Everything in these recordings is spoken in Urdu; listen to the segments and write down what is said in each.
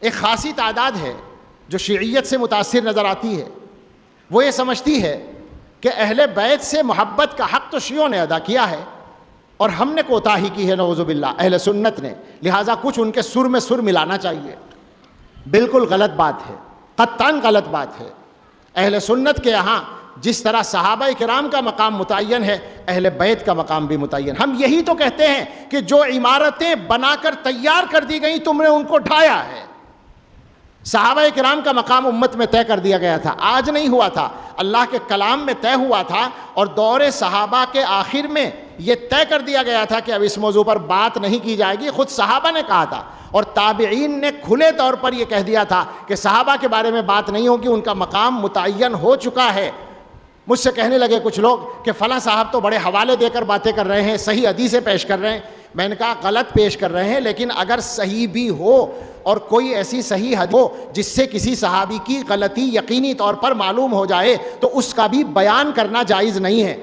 ایک خاصی تعداد ہے جو شیعیت سے متاثر نظر آتی ہے، وہ یہ سمجھتی ہے کہ اہل بیت سے محبت کا حق تو شیعوں نے ادا کیا ہے اور ہم نے کوتاہی کی ہے نعوذ باللہ اہل سنت نے، لہٰذا کچھ ان کے سر میں سر ملانا چاہیے۔ بالکل غلط بات ہے، قطعاً غلط بات ہے۔ اہل سنت کے یہاں جس طرح صحابہ کرام کا مقام متعین ہے، اہل بیت کا مقام بھی متعین۔ ہم یہی تو کہتے ہیں کہ جو عمارتیں بنا کر تیار کر دی گئیں تم نے ان کو ڈھایا ہے۔ صحابہ کرام کا مقام امت میں طے کر دیا گیا تھا، آج نہیں ہوا تھا، اللہ کے کلام میں طے ہوا تھا، اور دور صحابہ کے آخر میں یہ طے کر دیا گیا تھا کہ اب اس موضوع پر بات نہیں کی جائے گی۔ خود صحابہ نے کہا تھا اور تابعین نے کھلے طور پر یہ کہہ دیا تھا کہ صحابہ کے بارے میں بات نہیں ہوگی، ان کا مقام متعین ہو چکا ہے۔ مجھ سے کہنے لگے کچھ لوگ کہ فلاں صاحب تو بڑے حوالے دے کر باتیں کر رہے ہیں، صحیح حدیثیں پیش کر رہے ہیں۔ میں نے کہا غلط پیش کر رہے ہیں، لیکن اگر صحیح بھی ہو اور کوئی ایسی صحیح حدیث ہو جس سے کسی صحابی کی غلطی یقینی طور پر معلوم ہو جائے تو اس کا بھی بیان کرنا جائز نہیں ہے۔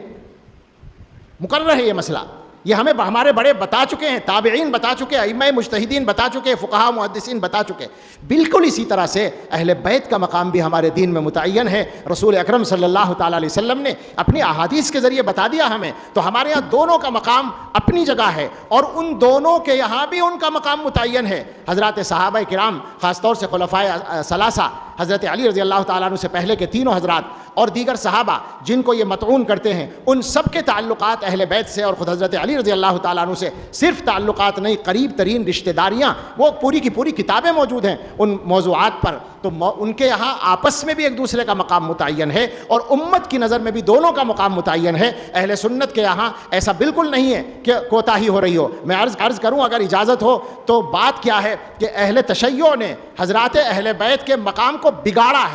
مقرر ہے یہ مسئلہ، یہ ہمیں ہمارے بڑے بتا چکے ہیں، تابعین بتا چکے، ائمہ مجتہدین بتا چکے، فقہاء محدثین بتا چکے۔ بالکل اسی طرح سے اہل بیت کا مقام بھی ہمارے دین میں متعین ہے۔ رسول اکرم صلی اللہ تعالیٰ علیہ وسلم نے اپنی احادیث کے ذریعے بتا دیا ہمیں، تو ہمارے یہاں دونوں کا مقام اپنی جگہ ہے، اور ان دونوں کے یہاں بھی ان کا مقام متعین ہے۔ حضرات صحابہ کرام، خاص طور سے خلفائے ثلاثہ، حضرت علی رضی اللہ تعالیٰ عنہ سے پہلے کے تینوں حضرات اور دیگر صحابہ جن کو یہ مطعون کرتے ہیں، ان سب کے تعلقات اہل بیت سے اور خود حضرت علی رضی اللہ تعالیٰ عنہ سے صرف تعلقات نہیں، قریب ترین رشتہ داریاں، وہ پوری کی پوری کتابیں موجود ہیں ان موضوعات پر۔ تو ان کے یہاں آپس میں بھی ایک دوسرے کا مقام متعین ہے، اور امت کی نظر میں بھی دونوں کا مقام متعین ہے۔ اہل سنت کے یہاں ایسا بالکل نہیں ہے کہ کوتاہی ہو رہی ہو۔ میں عرض کروں اگر اجازت ہو تو بات کیا ہے کہ اہل تشیع نے حضرات اہل بیت کے مقام کو بگاڑا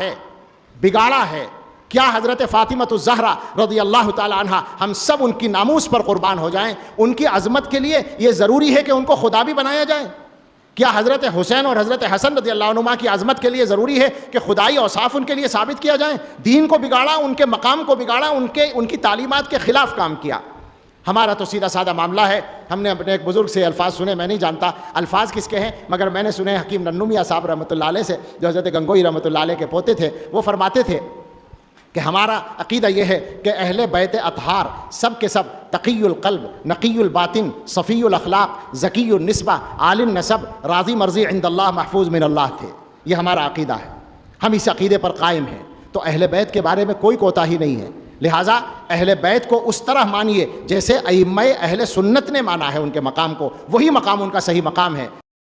ہے۔ کیا حضرت فاطمہ الزہرا رضی اللہ تعالی عنہ، ہم سب ان کی ناموس پر قربان ہو جائیں، ان کی عظمت کے لیے یہ ضروری ہے کہ ان کو خدا بھی بنایا جائے؟ کیا حضرت حسین اور حضرت حسن رضی اللہ عنہما کی عظمت کے لیے ضروری ہے کہ خدائی اوصاف ان کے لیے ثابت کیا جائیں؟ دین کو بگاڑا، ان کے مقام کو بگاڑا، ان کی تعلیمات کے خلاف کام کیا۔ ہمارا تو سیدھا سادہ معاملہ ہے، ہم نے اپنے ایک بزرگ سے الفاظ سنے، میں نہیں جانتا الفاظ کس کے ہیں، مگر میں نے سنے حکیم ننو میاں صاحب رحمۃ اللہ علیہ سے، جو حضرت گنگوئی رحمۃ اللہ علیہ کے پوتے تھے۔ وہ فرماتے تھے کہ ہمارا عقیدہ یہ ہے کہ اہل بیت اطہار سب کے سب تقی القلب، نقی الباطن، صفی الاخلاق، ذکی النسبہ، عالم نسب، راضی مرضی عند اللہ، محفوظ من اللہ تھے۔ یہ ہمارا عقیدہ ہے، ہم اس عقیدے پر قائم ہیں۔ تو اہل بیت کے بارے میں کوئی کوتاہی نہیں ہے، لہٰذا اہل بیت کو اس طرح مانیے جیسے ائمہ اہل سنت نے مانا ہے ان کے مقام کو، وہی مقام ان کا صحیح مقام ہے۔